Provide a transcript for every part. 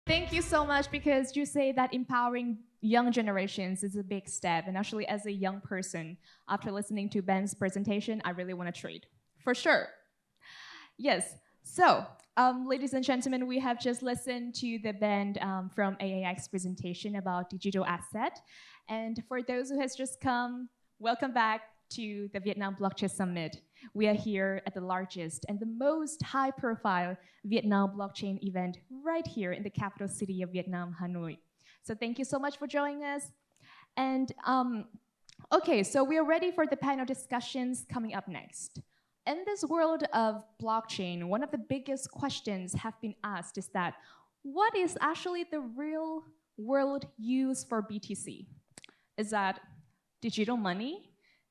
Thank you so much, because you say that empowering young generations is a big step. And actually, as a young person, after listening to Ben's presentation, I really want to trade. For sure. Yes. So, ladies and gentlemen, we have just listened to the Ben from AAX presentation about digital asset. And for those who has just come, welcome back to the Vietnam Blockchain Summit. We are here at the largest and the most high-profile Vietnam blockchain event right here in the capital city of Vietnam, Hanoi. So thank you so much for joining us. And okay, so we are ready for the panel discussions coming up next. In this world of blockchain, one of the biggest questions have been asked is that, what is actually the real world use for BTC? Is that digital money?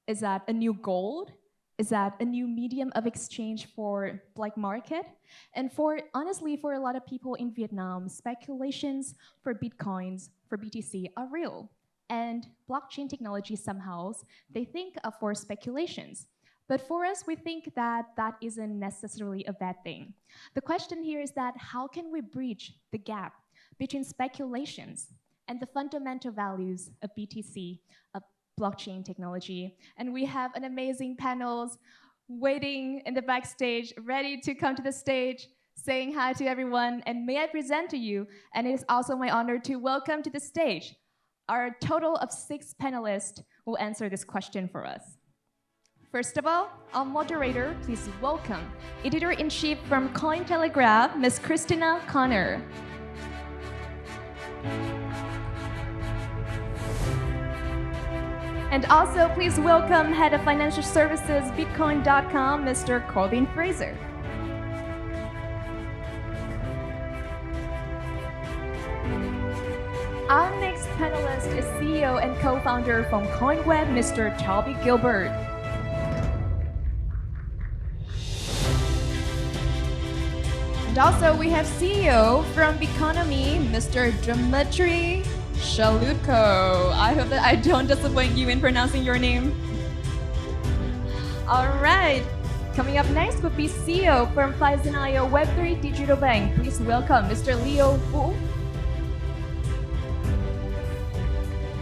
Is that a new gold? Is that a new medium of exchange for black market? And honestly, for a lot of people in Vietnam, speculations for Bitcoins, for BTC are real. And blockchain technology somehow, they think of for speculations. But for us, we think that that isn't necessarily a bad thing. The question here is that how can we bridge the gap between speculations and the fundamental values of BTC, of blockchain technology? And we have an amazing panels waiting in the backstage, ready to come to the stage, saying hi to everyone. And may I present to you, and it is also my honor to welcome to the stage our total of 6 panelists who will answer this question for us. First of all, our moderator, please welcome Editor-in-Chief from Cointelegraph, Ms. Christina Connor. And also, please welcome Head of Financial Services, Bitcoin.com, Mr. Corbin Fraser. Our next panelist is CEO and co-founder from CoinWeb, Mr. Toby Gilbert. And also, we have CEO from Biconomy, Mr. Dmitry Shalutko. I hope that I don't disappoint you in pronouncing your name. All right. Coming up next would be CEO from Phison.io Web3 Digital Bank. Please welcome Mr. Leo Wu.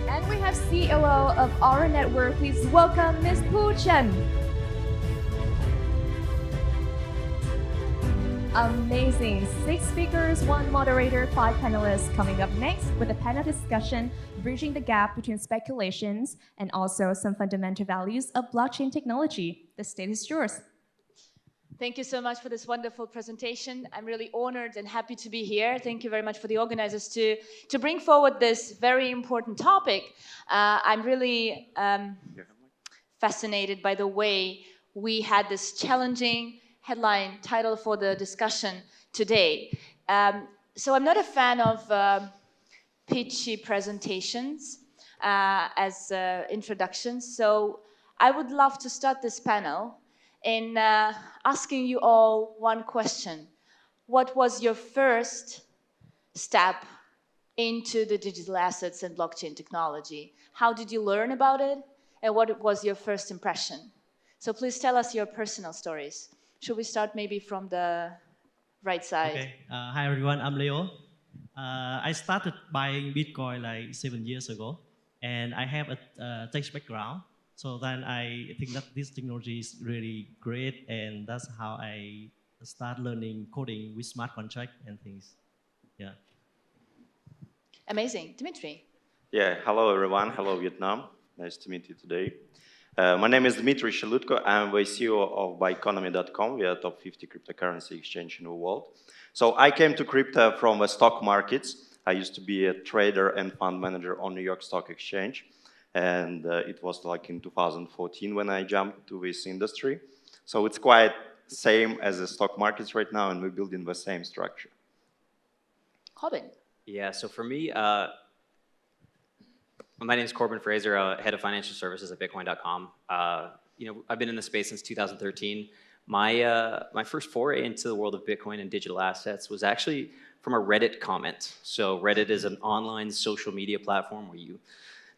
And we have COO of Aura Network. Please welcome Ms. Pu Chen. Amazing. 6 speakers, 1 moderator, 5 panelists coming up next with a panel discussion bridging the gap between speculations and also some fundamental values of blockchain technology. The stage is yours. Thank you so much for this wonderful presentation. I'm really honored and happy to be here. Thank you very much for the organizers to bring forward this very important topic. I'm really fascinated by the way we had this challenging headline title for the discussion today. So I'm not a fan of pitchy presentations as introductions. So I would love to start this panel in asking you all one question. What was your first step into the digital assets and blockchain technology? How did you learn about it? And what was your first impression? So please tell us your personal stories. Should we start maybe from the right side? Okay. Hi everyone, I'm Leo. I started buying Bitcoin like 7 years ago, and I have a tech background. So then I think that this technology is really great, and that's how I start learning coding with smart contract and things. Yeah. Amazing. Dmitry. Yeah, hello everyone. Hello Vietnam. Nice to meet you today. My name is Dmitry Shalutko. I'm the CEO of Biconomy.com. We are a top 50 cryptocurrency exchange in the world. So I came to crypto from the stock markets. I used to be a trader and fund manager on New York Stock Exchange. And it was like in 2014 when I jumped to this industry. So it's quite same as the stock markets right now, and we're building the same structure. Corbin. Yeah, so for me, my name is Corbin Fraser, head of financial services at Bitcoin.com. I've been in the space since 2013. My first foray into the world of Bitcoin and digital assets was actually from a Reddit comment. So Reddit is an online social media platform where you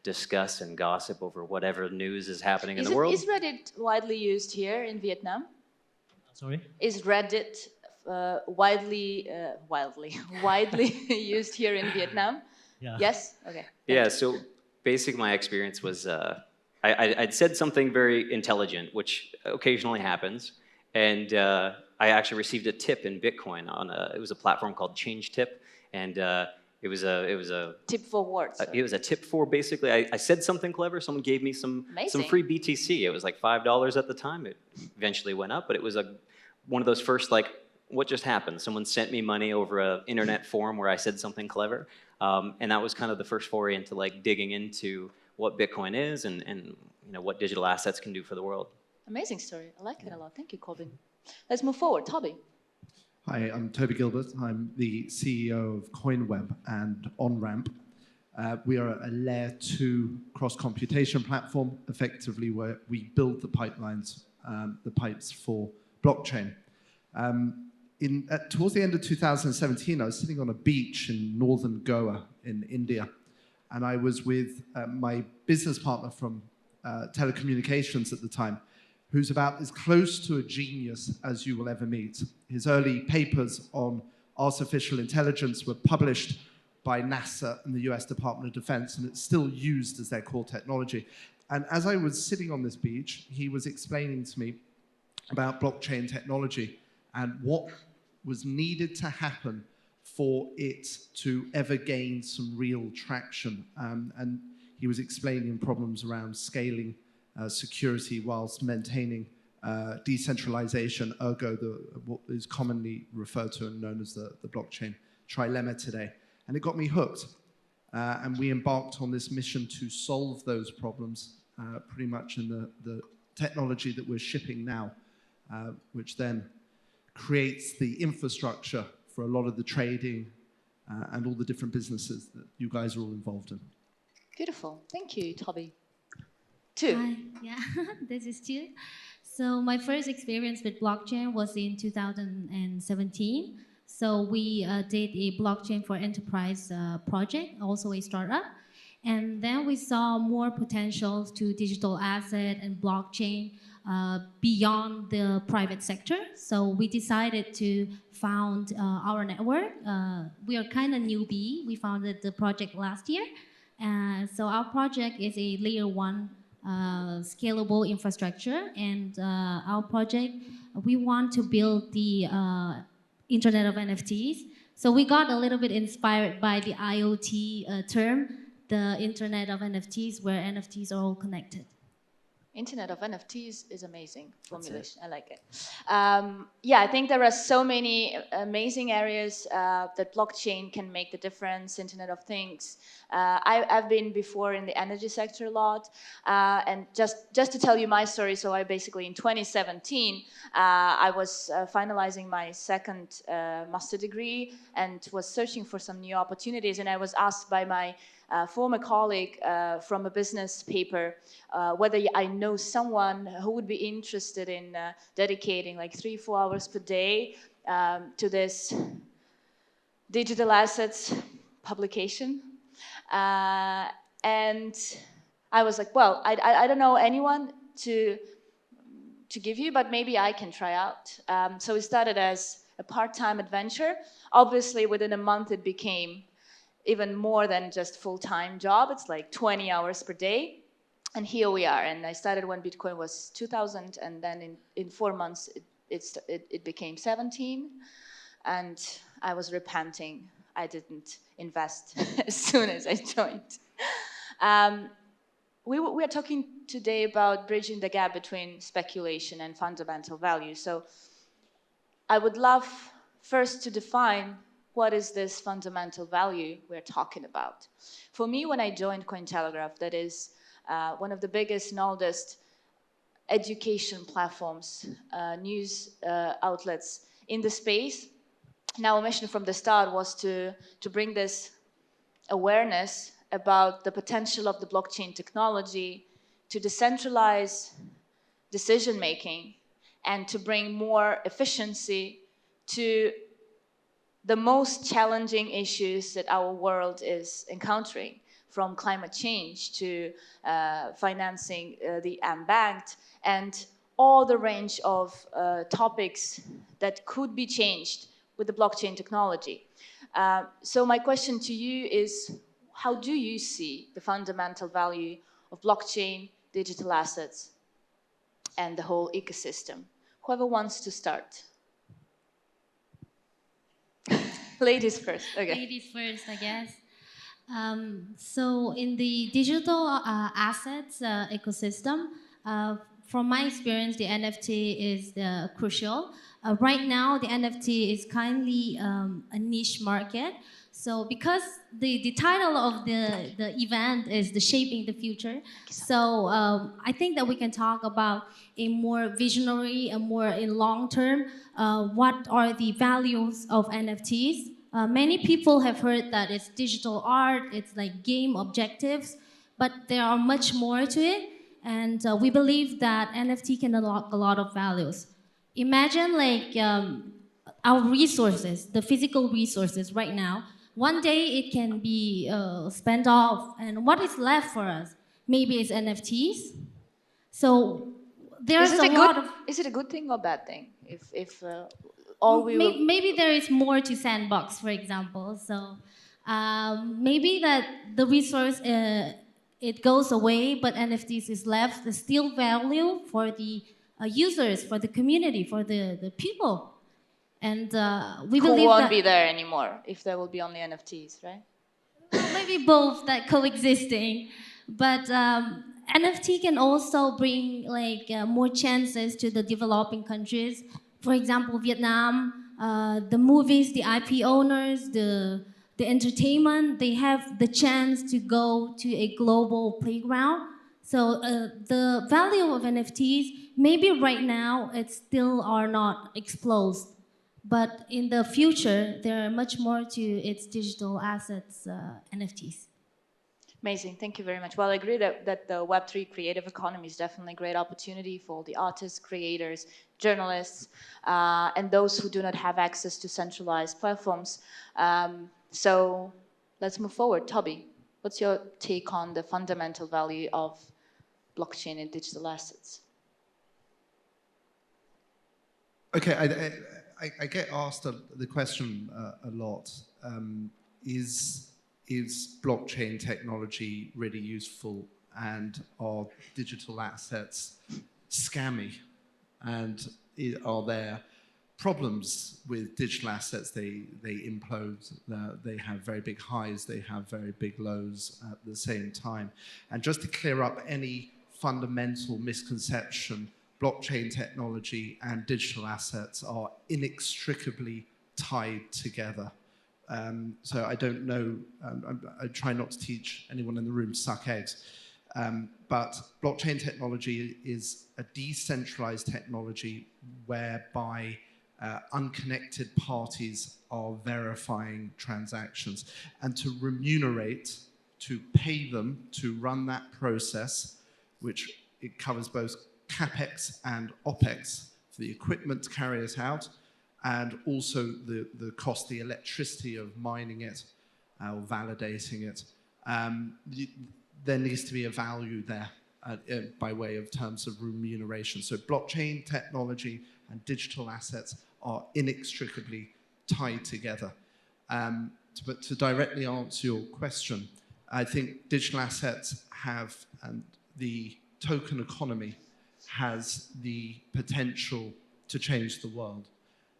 discuss and gossip over whatever news is happening in the world. Is Reddit widely used here in Vietnam? Sorry? Is Reddit widely used here in Vietnam? Yeah. Yes? Okay. Yeah, so basically my experience was I'd said something very intelligent, which occasionally happens, and I actually received a tip in Bitcoin on it was a platform called Change Tip, and it was a Tip for words. it was a tip for basically I said something clever. Someone gave me some free BTC. It was like $5 at the time. It eventually went up, but it was one of those first like what just happened. Someone sent me money over an internet forum where I said something clever, and that was kind of the first foray into like digging into what Bitcoin is and you know what digital assets can do for the world. Amazing story. I like it a lot. Thank you, Corbin. Let's move forward. Toby. Hi, I'm Toby Gilbert. I'm the CEO of CoinWeb and OnRamp. We are a layer 2 cross-computation platform, effectively where we build the pipelines, the pipes for blockchain. Towards the end of 2017, I was sitting on a beach in northern Goa in India, and I was with my business partner from telecommunications at the time, who's about as close to a genius as you will ever meet. His early papers on artificial intelligence were published by NASA and the US Department of Defense, and it's still used as their core technology. And as I was sitting on this beach, he was explaining to me about blockchain technology and what was needed to happen for it to ever gain some real traction. And he was explaining problems around scaling security whilst maintaining decentralization, ergo what is commonly referred to and known as the blockchain trilemma today. And it got me hooked. And we embarked on this mission to solve those problems pretty much in the technology that we're shipping now, which then creates the infrastructure for a lot of the trading and all the different businesses that you guys are all involved in. Beautiful. Thank you, Toby. Tu. Hi, yeah, this is Tu. So my first experience with blockchain was in 2017. So we did a blockchain for enterprise project, also a startup. And then we saw more potentials to digital asset and blockchain beyond the private sector. So we decided to found our network. We are kind of newbie. We founded the project last year. So our project is a layer 1 scalable infrastructure, and our project, we want to build the Internet of NFTs. So we got a little bit inspired by the IoT term, the Internet of NFTs, where NFTs are all connected. Internet of NFTs is amazing formulation. I like it. Yeah, I think there are so many amazing areas that blockchain can make the difference. Internet of Things. I've been before in the energy sector a lot, and just to tell you my story. So I basically in 2017 I was finalizing my second master degree and was searching for some new opportunities, and I was asked by my former colleague from a business paper whether I know someone who would be interested in dedicating like 3-4 hours per day to this digital assets publication. And I was like, well, I don't know anyone to give you, but maybe I can try out. So it started as a part-time adventure. Obviously, within a month, it became even more than just full-time job. It's like 20 hours per day. And here we are. And I started when Bitcoin was 2,000, and then in 4 months, it became 17. And I was repenting. I didn't invest as soon as I joined. We are talking today about bridging the gap between speculation and fundamental value. So I would love first to define what is this fundamental value we're talking about. For me, when I joined Cointelegraph, that is one of the biggest and oldest education platforms, news outlets in the space. Now, a mission from the start was to bring this awareness about the potential of the blockchain technology to decentralize decision-making and to bring more efficiency to the most challenging issues that our world is encountering, from climate change to financing the unbanked, and all the range of topics that could be changed with the blockchain technology. So my question to you is, how do you see the fundamental value of blockchain, digital assets, and the whole ecosystem? Whoever wants to start. Ladies first. Okay. Ladies first, I guess. So in the digital assets ecosystem, from my experience, the NFT is crucial. Right now, the NFT is kindly a niche market. So because the title of the event is the Shaping the Future, so I think that we can talk about a more visionary, a more in long term, what are the values of NFTs. Many people have heard that it's digital art, it's like game objectives, but there are much more to it. And we believe that NFT can unlock a lot of values. Imagine like our resources, the physical resources right now. One day it can be spent off, and what is left for us? Maybe it's NFTs. So there's a lot of. Is it a good thing or bad thing? If all we will... Maybe there is more to sandbox, for example. So maybe that the resource it goes away, but NFTs is left. There's still value for the users, for the community, for the people. And we believe who won't that be there anymore if there will be only NFTs, right? maybe both that coexisting, but NFT can also bring like more chances to the developing countries. For example, Vietnam, the movies, the IP owners, the entertainment, they have the chance to go to a global playground. So the value of NFTs, maybe right now it still are not exposed. But in the future, there are much more to its digital assets, NFTs. Amazing, thank you very much. Well, I agree that the Web3 creative economy is definitely a great opportunity for the artists, creators, journalists, and those who do not have access to centralized platforms. So let's move forward. Toby, what's your take on the fundamental value of blockchain and digital assets? Okay, I get asked the question a lot. Is blockchain technology really useful, and are digital assets scammy? And are there problems with digital assets? They implode, they have very big highs, they have very big lows at the same time. And just to clear up any fundamental misconception, blockchain technology and digital assets are inextricably tied together. So I don't know, I try not to teach anyone in the room to suck eggs, but blockchain technology is a decentralized technology whereby unconnected parties are verifying transactions, and to remunerate, to pay them to run that process, which it covers both CapEx and OpEx for the equipment to carry it out, and also the cost, the electricity of mining it or validating it. There needs to be a value there by way of terms of remuneration. So blockchain technology and digital assets are inextricably tied together. But to directly answer your question, I think digital assets have, and the token economy has the potential to change the world.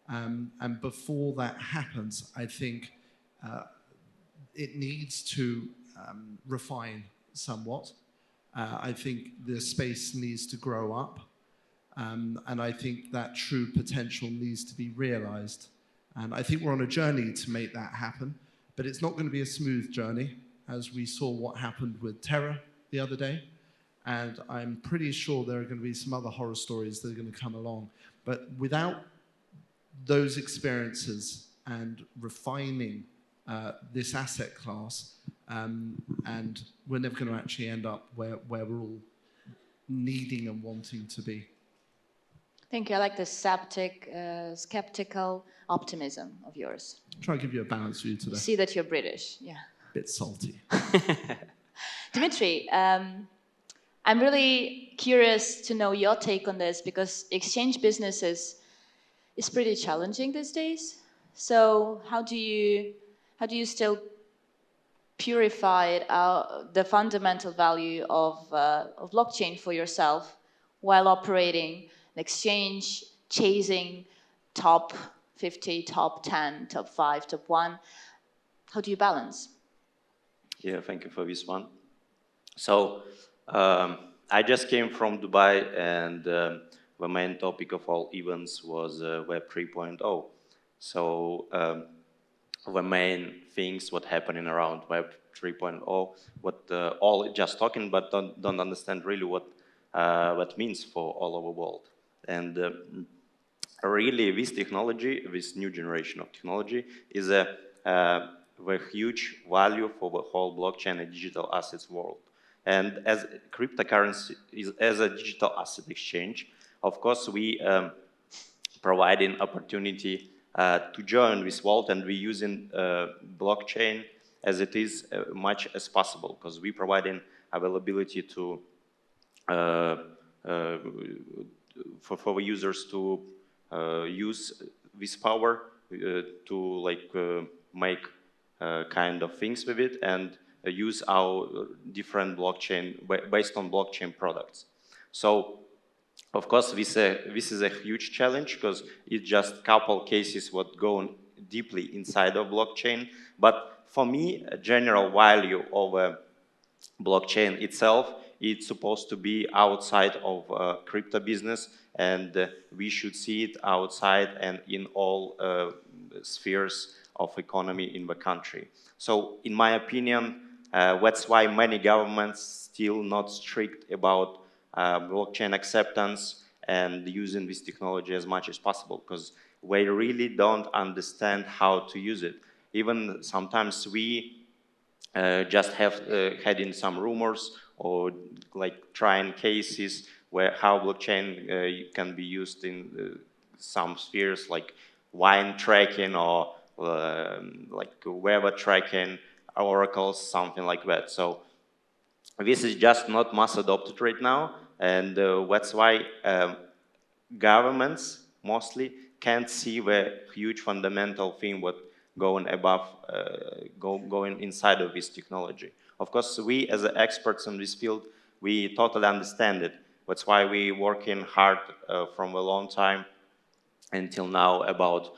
And before that happens, I think it needs to refine somewhat. I think the space needs to grow up. And I think that true potential needs to be realized. And I think we're on a journey to make that happen. But it's not going to be a smooth journey, as we saw what happened with Terra the other day. And I'm pretty sure there are going to be some other horror stories that are going to come along. But without those experiences and refining this asset class, and we're never going to actually end up where we're all needing and wanting to be. Thank you. I like the skeptical optimism of yours. Try to give you a balance view today. See that you're British, yeah. Bit salty. Dimitri, I'm really curious to know your take on this, because exchange businesses is pretty challenging these days. So how do you still purify the fundamental value of blockchain for yourself while operating an exchange, chasing top 50, top 10, top 5, top 1? How do you balance? Yeah, thank you for this one. So I just came from Dubai, and the main topic of all events was Web 3.0. So the main things what happening around Web 3.0, what all just talking, but don't understand really what means for all over the world. And really, this technology, this new generation of technology, is a huge value for the whole blockchain and digital assets world. And as cryptocurrency is as a digital asset exchange, of course, we providing opportunity to join this world, and we using blockchain as it is much as possible, because we providing availability to for the users to use this power to make kind of things with it, and use our different blockchain based on blockchain products. So of course this is a huge challenge, because it's just couple cases what go deeply inside of blockchain. But for me, a general value of a blockchain itself, it's supposed to be outside of crypto business, and we should see it outside and in all spheres of economy in the country. So in my opinion, that's why many governments still not strict about blockchain acceptance and using this technology as much as possible, because we really don't understand how to use it. Even sometimes we just have had in some rumors or like trying cases where how blockchain can be used in some spheres, like wine tracking or like weather tracking, oracles, something like that. So this is just not mass adopted right now, and that's why governments mostly can't see the huge fundamental thing what going above, going inside of this technology. Of course, we as experts in this field, we totally understand it. That's why we working hard from a long time until now about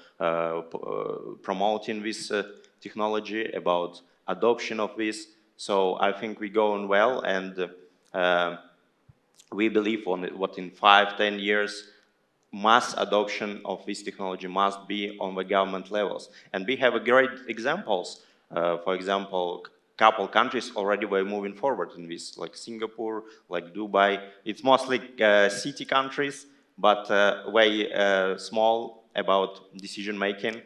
promoting this technology, about adoption of this. So I think we're going well, and we believe on it, what in 5-10 years, mass adoption of this technology must be on the government levels. And we have a great examples. For example, couple countries already were moving forward in this, like Singapore, like Dubai. It's mostly city countries, but way small about decision making,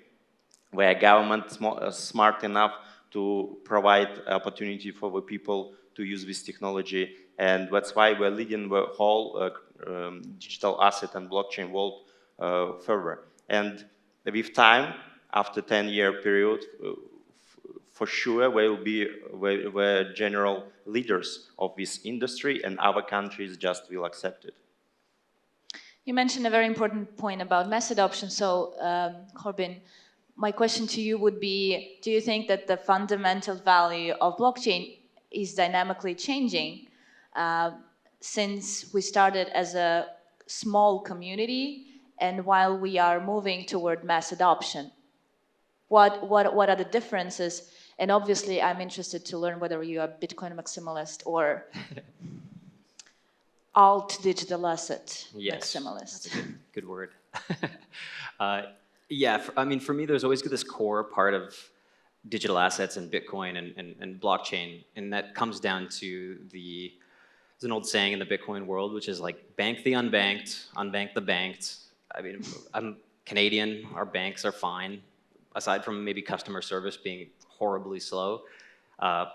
where government smart enough to provide opportunity for the people to use this technology. And that's why we're leading the whole digital asset and blockchain world further. And with time, after 10-year period, for sure we'll be we're general leaders of this industry, and other countries just will accept it. You mentioned a very important point about mass adoption. So, Corbin, my question to you would be, do you think that the fundamental value of blockchain is dynamically changing since we started as a small community and while we are moving toward mass adoption? What are the differences? And obviously, I'm interested to learn whether you are Bitcoin maximalist or alt digital asset maximalist. That's a good word. Yeah, I mean, for me, there's always this core part of digital assets and Bitcoin and blockchain, and that comes down to there's an old saying in the Bitcoin world, which is like, bank the unbanked, unbank the banked. I mean, I'm Canadian, our banks are fine, aside from maybe customer service being horribly slow. I'm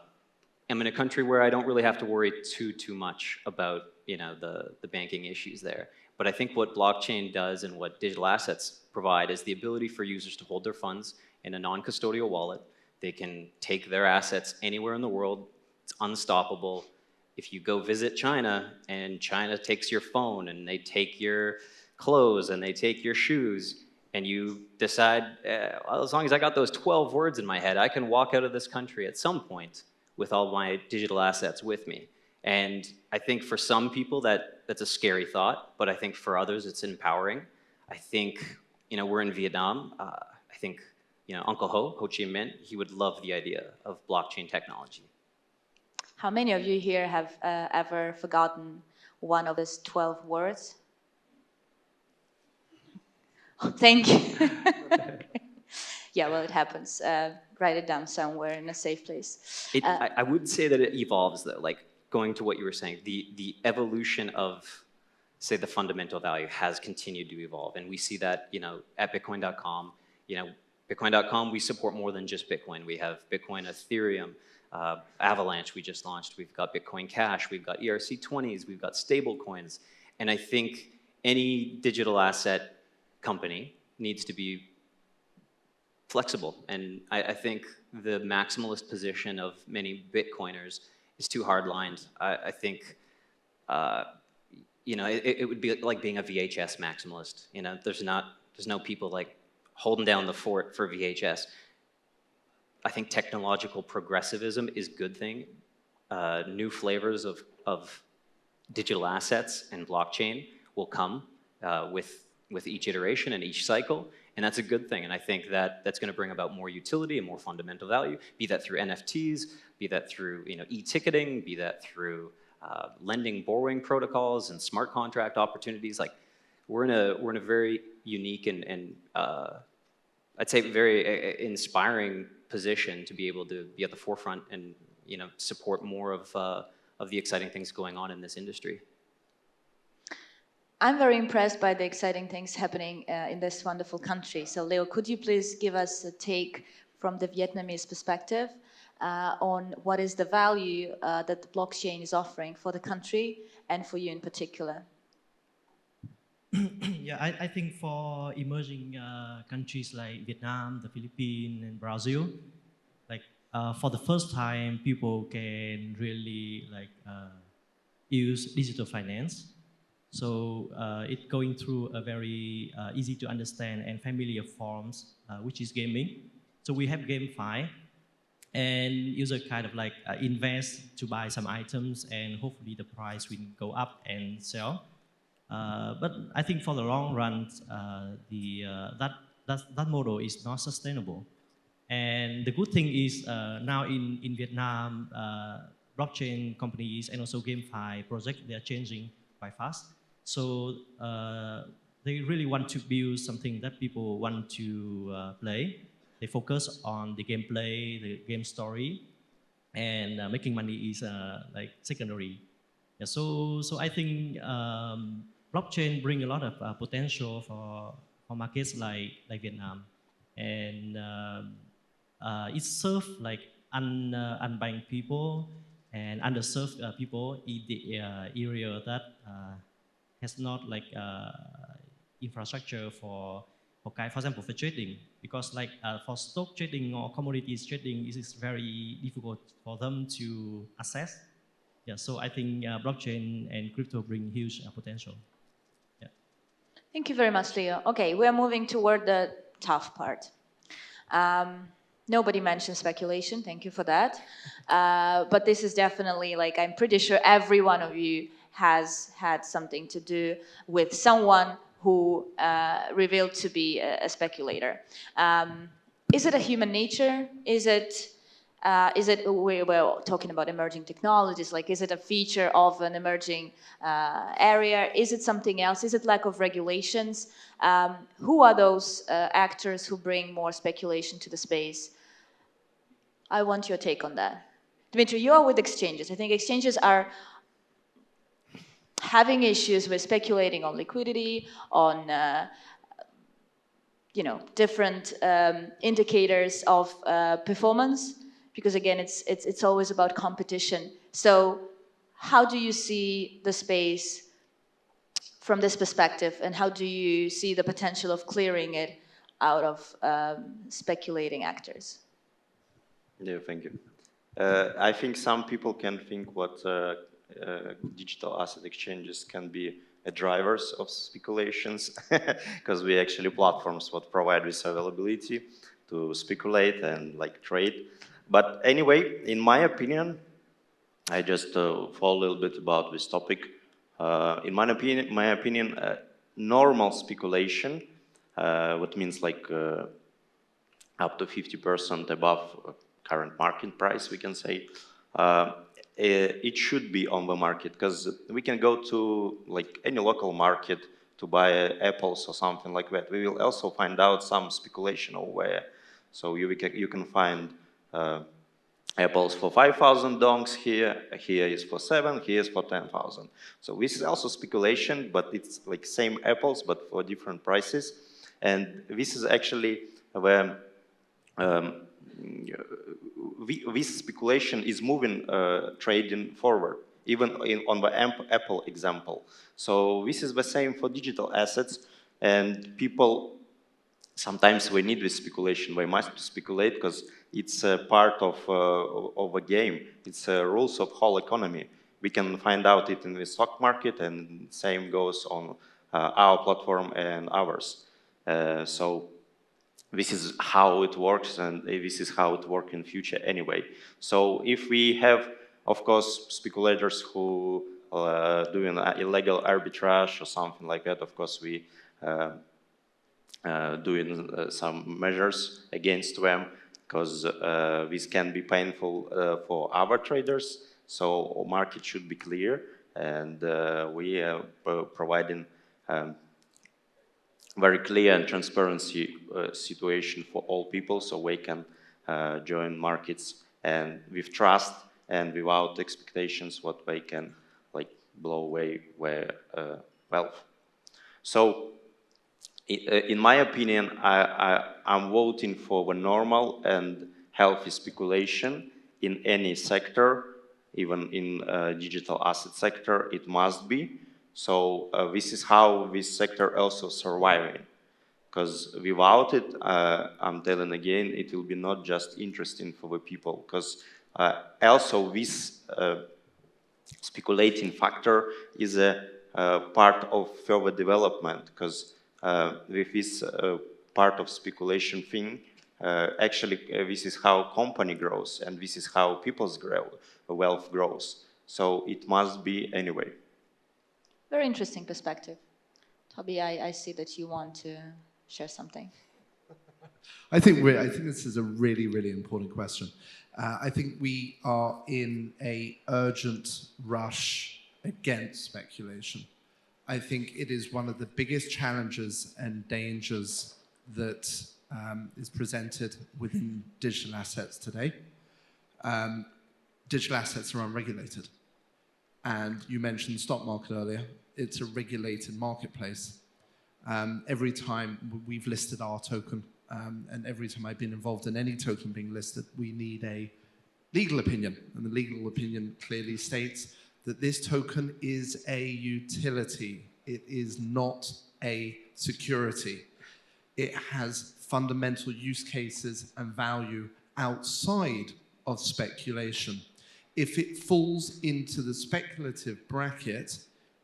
in a country where I don't really have to worry too much about, you know, the banking issues there. But I think what blockchain does and what digital assets provide is the ability for users to hold their funds in a non-custodial wallet. They can take their assets anywhere in the world. It's unstoppable. If you go visit China and China takes your phone and they take your clothes and they take your shoes, and you decide, well, as long as I got those 12 words in my head, I can walk out of this country at some point with all my digital assets with me. And I think for some people that's a scary thought, but I think for others it's empowering. I think, we're in Vietnam. I think, Uncle Ho Chi Minh, he would love the idea of blockchain technology. How many of you here have ever forgotten one of those 12 words? Oh, thank you. Yeah, well, it happens. Write it down somewhere in a safe place. I would say that it evolves, though. Like, going to what you were saying, the evolution of, say, the fundamental value has continued to evolve. And we see that, at Bitcoin.com. Bitcoin.com, we support more than just Bitcoin. We have Bitcoin, Ethereum, Avalanche we just launched. We've got Bitcoin Cash. We've got ERC20s. We've got stable coins. And I think any digital asset company needs to be flexible. And I think the maximalist position of many Bitcoiners is too hard-lined. I think, it would be like being a VHS maximalist. There's no people like holding down the fort for VHS. I think technological progressivism is a good thing. New flavors of digital assets and blockchain will come with each iteration and each cycle, and that's a good thing. And I think that's going to bring about more utility and more fundamental value, be that through NFTs, be that through e-ticketing, be that through lending, borrowing protocols and smart contract opportunities. Like, we're in a very unique and I'd say very inspiring position to be able to be at the forefront and support more of the exciting things going on in this industry. I'm very impressed by the exciting things happening in this wonderful country. So Leo, could you please give us a take from the Vietnamese perspective on what is the value that the blockchain is offering for the country and for you in particular? Yeah, I think for emerging countries like Vietnam, the Philippines, and Brazil, like for the first time, people can really use digital finance. So it's going through a very easy to understand and familiar forms, which is gaming. So we have GameFi, and user kind of invest to buy some items, and hopefully the price will go up and sell. But I think for the long run, that model is not sustainable. And the good thing is now in Vietnam, blockchain companies and also GameFi projects, they are changing quite fast. So they really want to build something that people want to play. They focus on the gameplay, the game story, and making money is secondary. Yeah, so I think blockchain bring a lot of potential for markets like Vietnam, and it serves unbanked people and underserved people in the area that has not infrastructure for example, for trading, because for stock trading or commodities trading, it is very difficult for them to access. Yeah, so I think blockchain and crypto bring huge potential. Yeah. Thank you very much, Leo. Okay, we are moving toward the tough part. Nobody mentioned speculation. Thank you for that. But this is definitely I'm pretty sure every one of you has had something to do with someone who revealed to be a speculator. Is it a human nature? Is it we're talking about emerging technologies, is it a feature of an emerging area? Is it something else? Is it lack of regulations? Who are those actors who bring more speculation to the space? I want your take on that. Dmitry, you are with exchanges. I think exchanges are having issues with speculating on liquidity, on different indicators of performance, because again, it's always about competition. So how do you see the space from this perspective, and how do you see the potential of clearing it out of speculating actors? Yeah, thank you. I think some people can think what digital asset exchanges can be drivers of speculations, because we actually platforms what provide this availability to speculate and like trade. But anyway, in my opinion, I just thought a little bit about this topic. In my opinion, normal speculation, what means like up to 50% above current market price, we can say, it should be on the market, because we can go to like any local market to buy apples or something like that. We will also find out some speculation over there. So you can find apples for 5,000 dongs here is for 7, here is for 10,000. So this is also speculation, but it's like same apples, but for different prices. And this is actually where this speculation is moving trading forward, even on the Apple example. So this is the same for digital assets, and people, sometimes we need this speculation. We must speculate because it's a part of a game. It's rules of whole economy. We can find out it in the stock market, and same goes on our platform and ours. So this is how it works, and this is how it works in future anyway. So if we have, of course, speculators who doing illegal arbitrage or something like that, of course we doing some measures against them, because this can be painful for our traders. So our market should be clear, and we are providing very clear and transparency situation for all people, so we can join markets and with trust and without expectations what they can like blow away their wealth. So in my opinion, I'm voting for the normal and healthy speculation in any sector, even in digital asset sector, it must be. So this is how this sector also surviving, because without it, I'm telling again, it will be not just interesting for the people, because also this speculating factor is a part of further development, because with this part of speculation thing, actually this is how company grows, and this is how people's wealth grows. So it must be anyway. Very interesting perspective. Toby, I see that you want to share something. I think this is a really, really important question. I think we are in an urgent rush against speculation. I think it is one of the biggest challenges and dangers that is presented within digital assets today. Digital assets are unregulated. And you mentioned the stock market earlier. It's a regulated marketplace. Every time we've listed our token, and every time I've been involved in any token being listed, we need a legal opinion. And the legal opinion clearly states that this token is a utility. It is not a security. It has fundamental use cases and value outside of speculation. If it falls into the speculative bracket,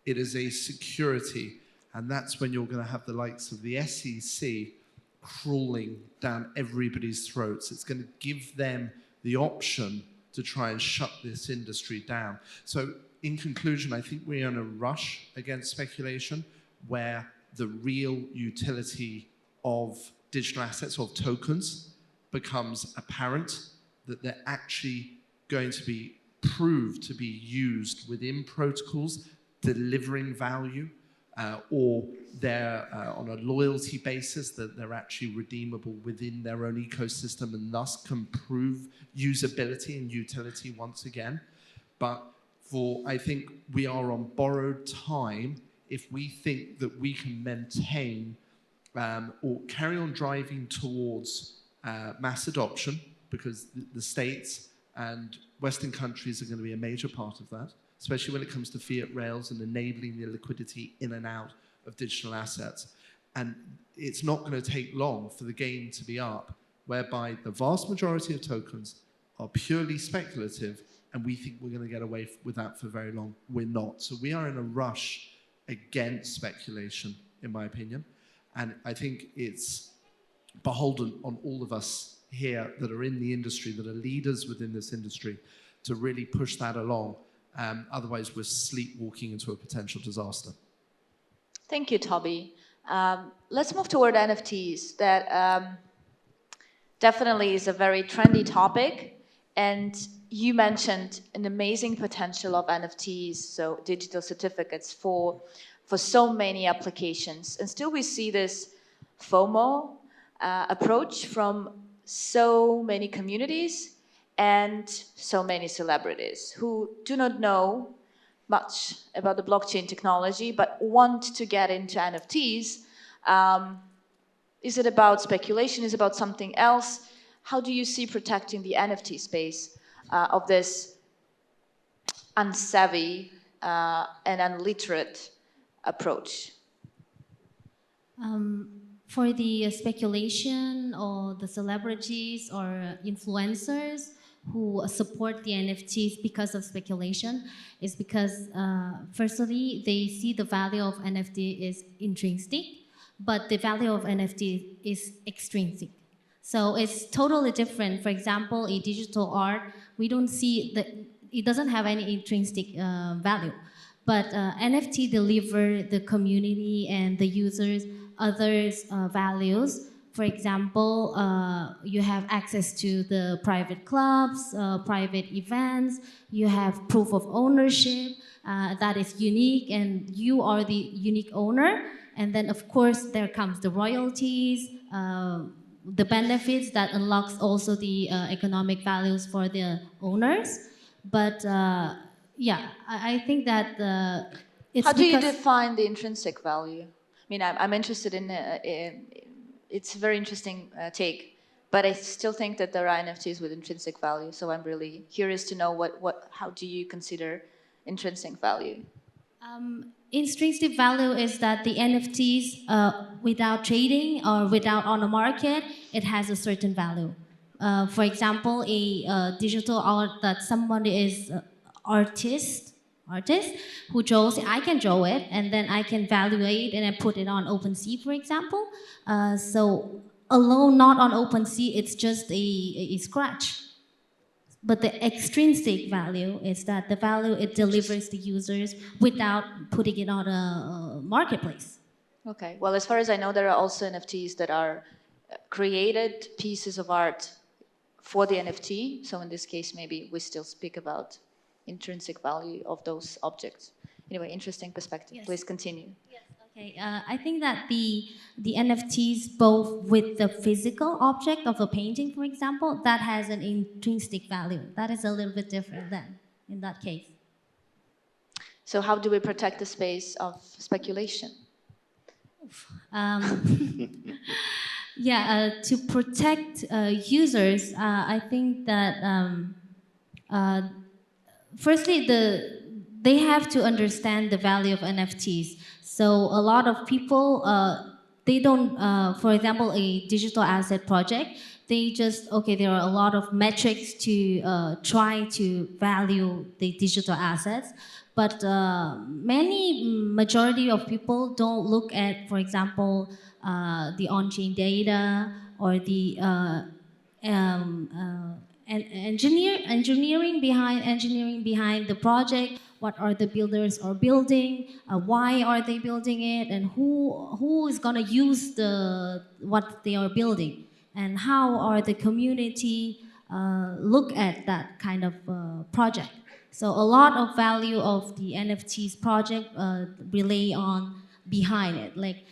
it is a security. And that's when you're going to have the likes of the SEC crawling down everybody's throats. It's going to give them the option to try and shut this industry down. So in conclusion, I think we're in a rush against speculation where the real utility of digital assets, of tokens, becomes apparent, that they're actually going to be proved to be used within protocols, delivering value, or they're on a loyalty basis, that they're actually redeemable within their own ecosystem and thus can prove usability and utility once again. But I think we are on borrowed time if we think that we can maintain or carry on driving towards mass adoption, because the States and Western countries are going to be a major part of that, especially when it comes to fiat rails and enabling the liquidity in and out of digital assets. And it's not going to take long for the game to be up, whereby the vast majority of tokens are purely speculative, and we think we're going to get away with that for very long. We're not. So we are in a rush against speculation, in my opinion. And I think it's beholden on all of us here that are in the industry, that are leaders within this industry, to really push that along. Otherwise, we're sleepwalking into a potential disaster. Thank you, Toby. Let's move toward NFTs. That definitely is a very trendy topic. And you mentioned an amazing potential of NFTs, so digital certificates for so many applications. And still we see this FOMO approach from so many communities and so many celebrities who do not know much about the blockchain technology but want to get into NFTs. Is it about speculation? Is it about something else? How do you see protecting the NFT space of this unsavvy and unliterate approach? For the speculation or the celebrities or influencers who support the NFTs because of speculation, is because firstly, they see the value of NFT is intrinsic, but the value of NFT is extrinsic. So it's totally different. For example, a digital art, we don't see that it doesn't have any intrinsic value. But NFT deliver the community and the users others values. For example, you have access to the private clubs, private events. You have proof of ownership that is unique, and you are the unique owner. And then, of course, there comes the royalties, the benefits that unlocks also the economic values for the owners. But yeah, I think that it's How do you define the intrinsic value? I mean, I'm interested in it's a very interesting take, but I still think that there are NFTs with intrinsic value. So I'm really curious to know how do you consider intrinsic value? Intrinsic value is that the NFTs, without trading or without on the market, it has a certain value. For example, a digital art that someone is artist who draws, I can draw it and then I can evaluate and I put it on OpenSea, for example. So alone, not on OpenSea, it's just a scratch. But the extrinsic value is that the value it delivers to users without putting it on a marketplace. Okay. Well, as far as I know, there are also NFTs that are created pieces of art for the NFT. So in this case, maybe we still speak about intrinsic value of those objects. Anyway, interesting perspective. Yes. Please continue. Yes. Okay. I think that the NFTs, both with the physical object of a painting, for example, that has an intrinsic value. That is a little bit different then, in that case. So how do we protect the space of speculation? Yeah, to protect users, I think that firstly, they have to understand the value of NFTs. So a lot of people, they don't, for example, a digital asset project, they just, okay, there are a lot of metrics to try to value the digital assets. But majority of people don't look at, for example, the on-chain data or the engineering behind the project. What are the builders are building? Why are they building it? And who is gonna use what they are building? And how are the community look at that kind of project? So a lot of value of the NFTs project rely on behind it. Like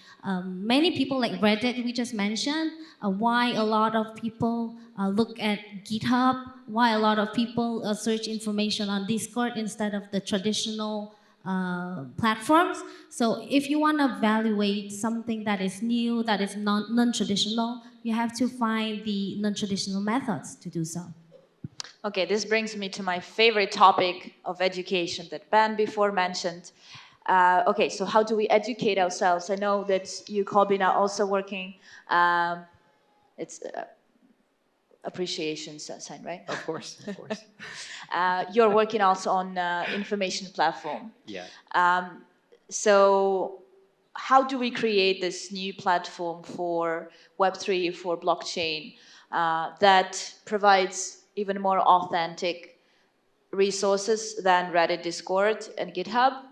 many people like Reddit, we just mentioned, why a lot of people look at GitHub, why a lot of people search information on Discord instead of the traditional platforms. So if you want to evaluate something that is new, that is non-traditional, you have to find the non-traditional methods to do so. Okay, this brings me to my favorite topic of education that Ben before mentioned. Okay, so how do we educate ourselves? I know that you, Colbin, are also working. It's appreciation sign, right? Of course, of course. You're working also on information platform. Yeah. So how do we create this new platform for Web3, for blockchain, that provides even more authentic resources than Reddit, Discord, and GitHub?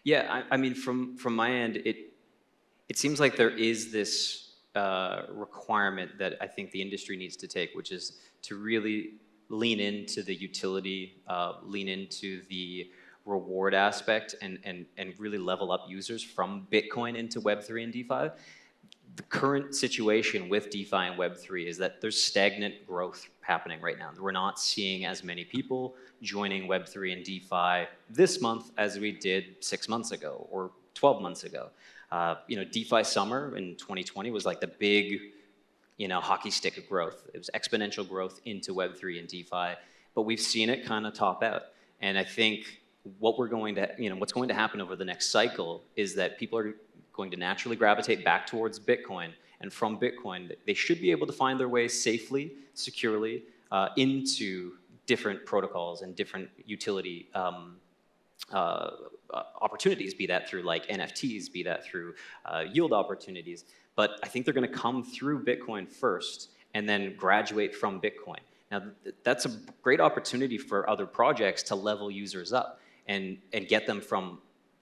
Yeah, I mean, from my end, it seems like there is this requirement that I think the industry needs to take, which is to really lean into the utility, lean into the reward aspect, and really level up users from Bitcoin into Web3 and DeFi. The current situation with DeFi and Web3 is that there's stagnant growth happening right now. We're not seeing as many people joining Web3 and DeFi this month as we did 6 months ago or 12 months ago. DeFi summer in 2020 was like the big, hockey stick of growth. It was exponential growth into Web3 and DeFi, but we've seen it kind of top out. And I think what's going to happen over the next cycle is that people are going to naturally gravitate back towards Bitcoin. And from Bitcoin, they should be able to find their way safely, securely, into different protocols and different utility opportunities, be that through like NFTs, be that through yield opportunities. But I think they're going to come through Bitcoin first and then graduate from Bitcoin. Now, that's a great opportunity for other projects to level users up and get them from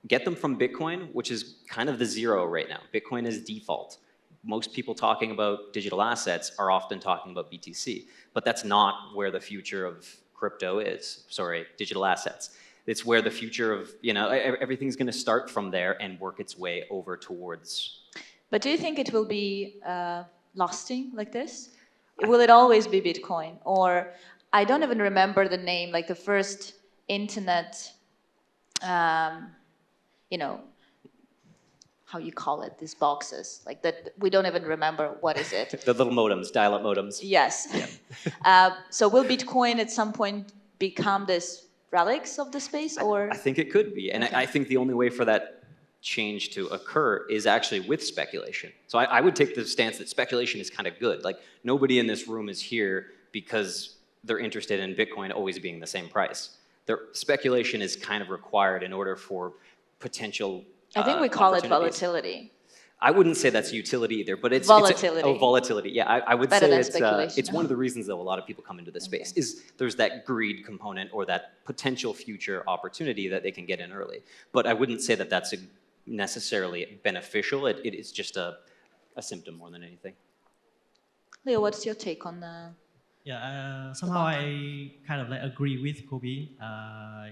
Bitcoin, which is kind of the zero right now. Bitcoin is default. Most people talking about digital assets are often talking about BTC, but that's not where the future of crypto is. Sorry, digital assets. It's where the future of, everything's going to start from there and work its way over towards. But do you think it will be lasting like this? Will it always be Bitcoin? Or I don't even remember the name, like the first internet, how you call it, these boxes, like that, we don't even remember what is it. The little modems, dial-up modems. Yes. Yeah. So will Bitcoin at some point become this relics of the space, or? I think it could be, and okay. I think the only way for that change to occur is actually with speculation. So I would take the stance that speculation is kind of good. Like, nobody in this room is here because they're interested in Bitcoin always being the same price. Speculation is kind of required in order for potential I think we call it volatility. I wouldn't say that's utility either, but it's volatility. Volatility. Yeah, I would Better say it's one of the reasons that a lot of people come into this space is there's that greed component or that potential future opportunity that they can get in early. But I wouldn't say that that's necessarily beneficial. It is just a symptom more than anything. Leo, what's your take on the? Yeah, somehow I kind of agree with Kobe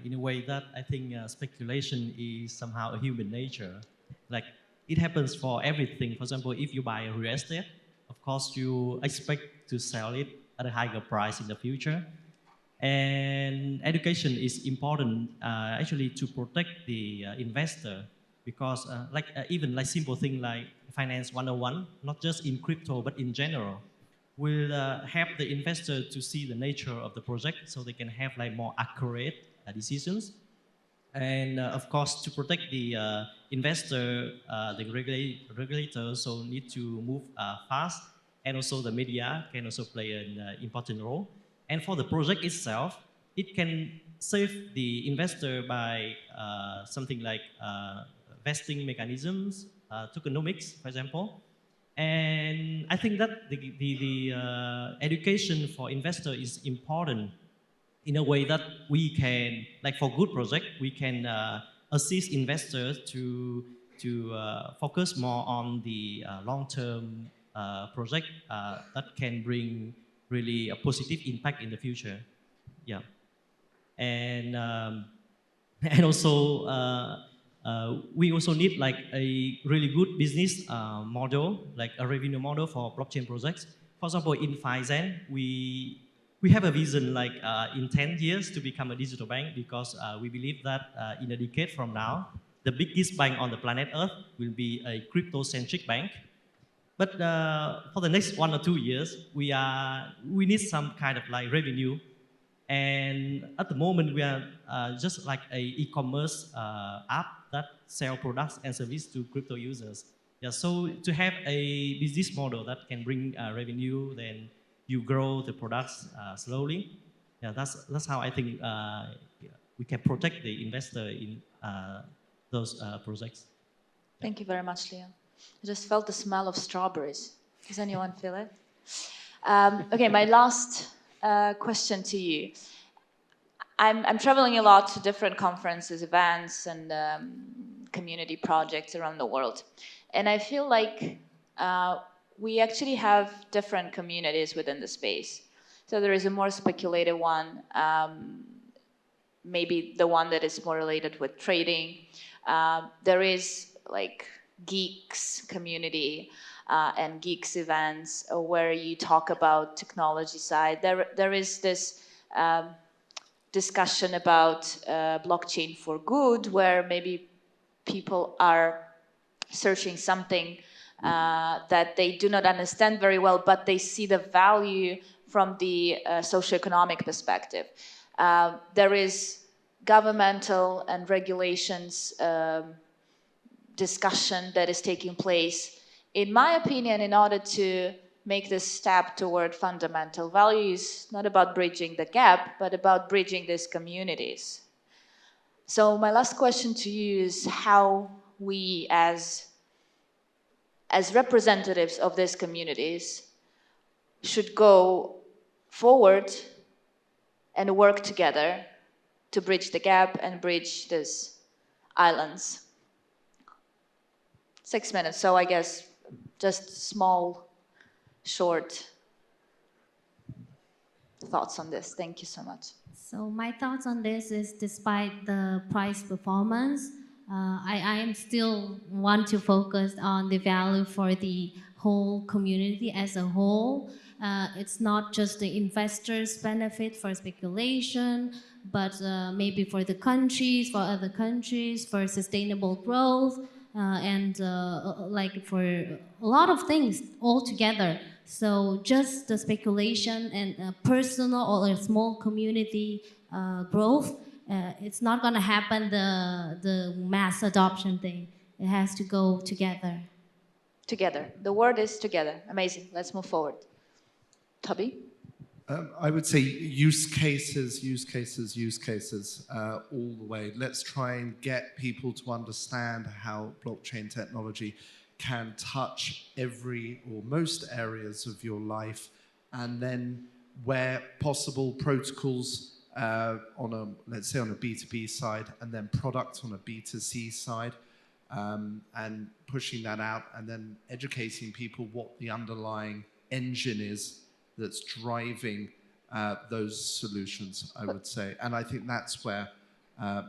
in a way that I think speculation is somehow a human nature. Like, it happens for everything. For example, if you buy a real estate, of course you expect to sell it at a higher price in the future. And education is important actually to protect the investor, because even like simple thing like finance 101, not just in crypto but in general, will help the investor to see the nature of the project so they can have like more accurate decisions. And of course, to protect the investor, the regulator also need to move fast, and also the media can also play an important role. And for the project itself, it can save the investor by something like vesting mechanisms, tokenomics, for example. And I think that the education for investor is important in a way that we can, like for good project, we can assist investors to focus more on the long-term project that can bring really a positive impact in the future. Yeah, and also we also need like a really good business model, like a revenue model for blockchain projects. For example, in Phaizen, we have a vision like in 10 years to become a digital bank, because we believe that in a decade from now, the biggest bank on the planet Earth will be a crypto-centric bank. But for the next 1 or 2 years, we need some kind of like revenue. And at the moment, we are just like a e-commerce app that sell products and service to crypto users. Yeah, so to have a business model that can bring revenue, then you grow the products slowly. Yeah, that's how I think we can protect the investor those projects. Thank you very much, Leo. I just felt the smell of strawberries. Does anyone feel it? Okay, my last question to you. I'm traveling a lot to different conferences, events, and community projects around the world. And I feel like we actually have different communities within the space. So there is a more speculative one, maybe the one that is more related with trading. There is like geeks community and geeks events where you talk about technology side. There is this discussion about blockchain for good, where maybe people are searching something that they do not understand very well, but they see the value from the socioeconomic perspective. There is governmental and regulations discussion that is taking place, in my opinion, in order to make this step toward fundamental values, not about bridging the gap, but about bridging these communities. So my last question to you is how we as representatives of these communities should go forward and work together to bridge the gap and bridge these islands. 6 minutes, so I guess just small, short thoughts on this. Thank you so much. So my thoughts on this is, despite the price performance, I am still want to focus on the value for the whole community as a whole. It's not just the investors' benefit for speculation, but maybe for the countries, for other countries, for sustainable growth, and like for a lot of things all together. So just the speculation and personal or a small community growth, it's not going to happen, the mass adoption thing. It has to go together. Together. The word is together. Amazing. Let's move forward. Toby? I would say use cases, all the way. Let's try and get people to understand how blockchain technology can touch every or most areas of your life, and then where possible, protocols let's say on a B2B side, and then products on a B2C side, and pushing that out, and then educating people what the underlying engine is that's driving those solutions, I would say. And I think that's where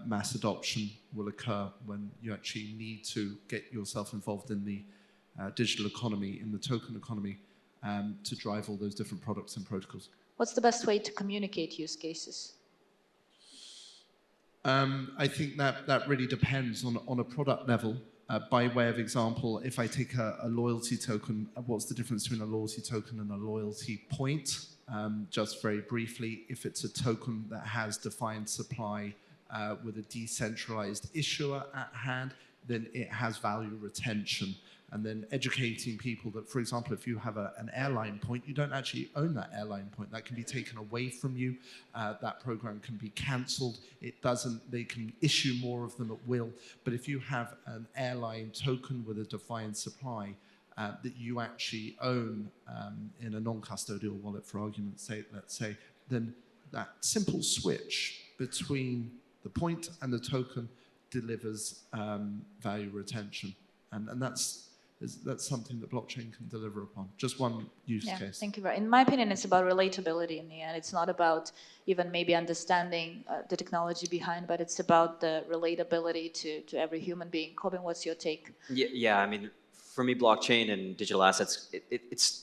mass adoption will occur, when you actually need to get yourself involved in the digital economy, in the token economy, to drive all those different products and protocols. What's the best way to communicate use cases? I think that really depends on a product level. By way of example, if I take a loyalty token, what's the difference between a loyalty token and a loyalty point? Just very briefly, if it's a token that has defined supply with a decentralized issuer at hand, then it has value retention. And then educating people that, for example, if you have an airline point, you don't actually own that airline point. That can be taken away from you. That program can be cancelled. They can issue more of them at will. But if you have an airline token with a defined supply that you actually own in a non-custodial wallet, for argument's sake, let's say, then that simple switch between the point and the token delivers value retention. And that's something that blockchain can deliver upon. Just one use case. Thank you very much. In my opinion, it's about relatability in the end. It's not about even maybe understanding the technology behind, but it's about the relatability to every human being. Corbin, what's your take? Yeah, I mean, for me, blockchain and digital assets,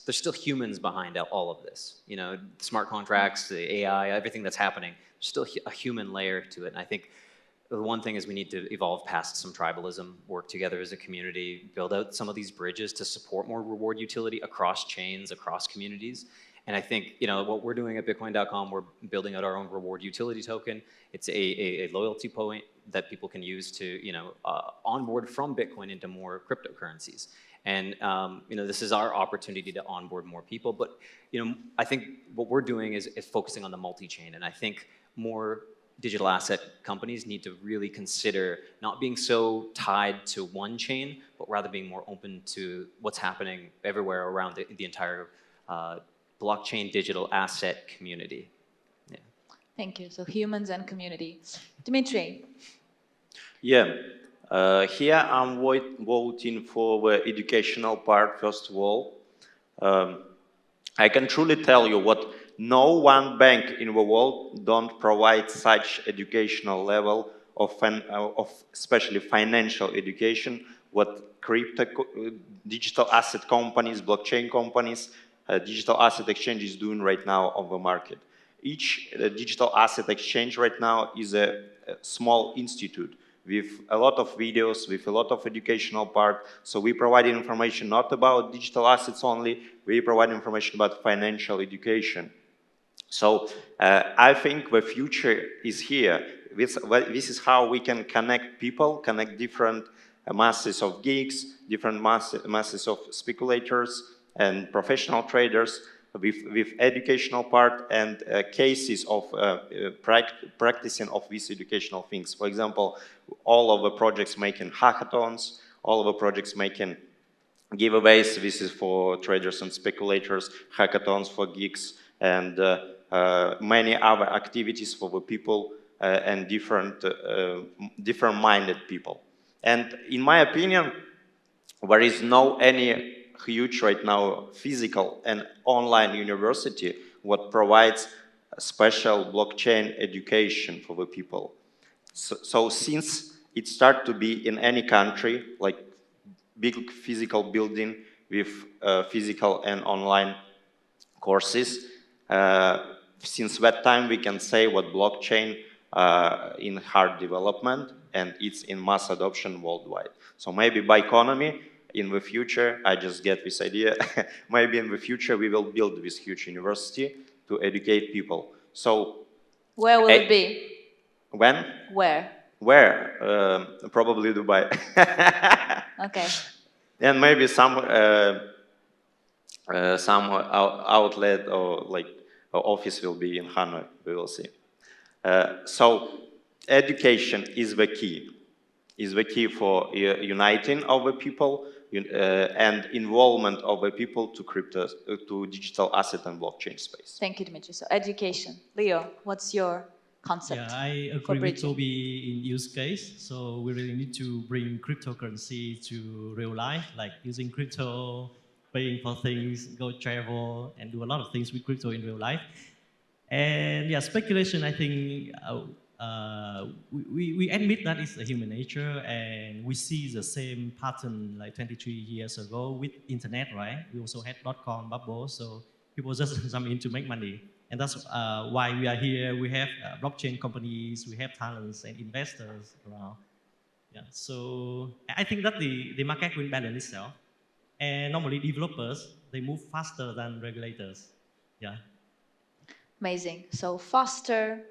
there's still humans behind all of this. You know, smart contracts, the AI, everything that's happening, there's still a human layer to it. And I think the one thing is we need to evolve past some tribalism, work together as a community, build out some of these bridges to support more reward utility across chains, across communities. And I think, you know, what we're doing at Bitcoin.com, we're building out our own reward utility token. It's a loyalty point that people can use to, you know, onboard from Bitcoin into more cryptocurrencies. And, you know, this is our opportunity to onboard more people. But, you know, I think what we're doing is focusing on the multi-chain. And I think more digital asset companies need to really consider not being so tied to one chain, but rather being more open to what's happening everywhere around the entire blockchain digital asset community. Yeah. Thank you. So humans and community. Dimitri. Yeah. Here I'm voting for the educational part, first of all. I can truly tell you what no one bank in the world don't provide such educational level of especially financial education, what digital asset companies, blockchain companies, digital asset exchange is doing right now on the market. Each digital asset exchange right now is a small institute with a lot of videos, with a lot of educational part. So we provide information not about digital assets only, we provide information about financial education. So I think the future is here. This is how we can connect people, connect different masses of geeks, different masses of speculators and professional traders with educational part and cases of practicing of these educational things. For example, all of the projects making hackathons, all of the projects making giveaways. This is for traders and speculators, hackathons for geeks, and many other activities for the people and different-minded people. And in my opinion, there is no any huge right now physical and online university what provides special blockchain education for the people. So since it started to be in any country, like big physical building with physical and online courses, since that time we can say what blockchain in hard development and it's in mass adoption worldwide. So maybe Biconomy in the future, I just get this idea, maybe in the future we will build this huge university to educate people. So where will it be? When? Where? Where? Probably Dubai. Okay. And maybe some outlet or like office will be in Hanoi. We will see. So education is the key. Is the key for uniting of the people and involvement of the people to crypto, to digital asset and blockchain space. Thank you, Dimitri. So education. Leo, what's your concept? Yeah, I agree with Toby in use case. So we really need to bring cryptocurrency to real life, like using crypto, paying for things, go travel, and do a lot of things with crypto in real life. And yeah, speculation, I think we admit that it's a human nature, and we see the same pattern like 23 years ago with internet, right? We also had .com bubble, so people just jump in to make money. And that's why we are here. We have blockchain companies, we have talents and investors around. Yeah, so I think that the market will balance itself. And normally developers, they move faster than regulators. Yeah. Amazing. So faster,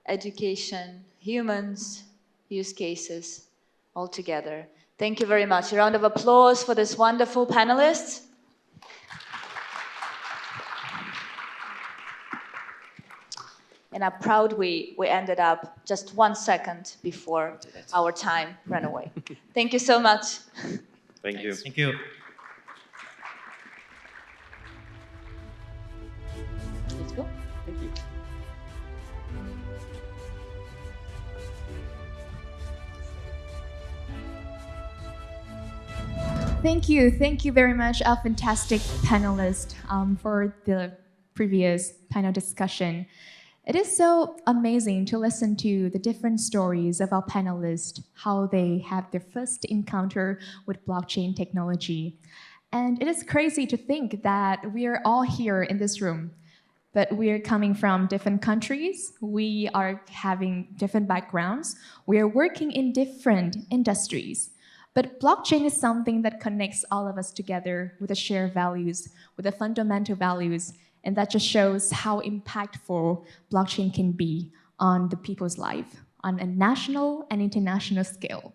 education, humans, use cases, all together. Thank you very much. A round of applause for this wonderful panelists. And I'm proud we ended up just 1 second before our time ran away. Thank you so much. Thank you. Thank you. Let's go. Thank you. Thank you very much, our fantastic panelists, for the previous panel discussion. It is so amazing to listen to the different stories of our panelists, how they have their first encounter with blockchain technology. And it is crazy to think that we are all here in this room, but we are coming from different countries, we are having different backgrounds, we are working in different industries. But blockchain is something that connects all of us together with the shared values, with the fundamental values, and that just shows how impactful blockchain can be on the people's life on a national and international scale.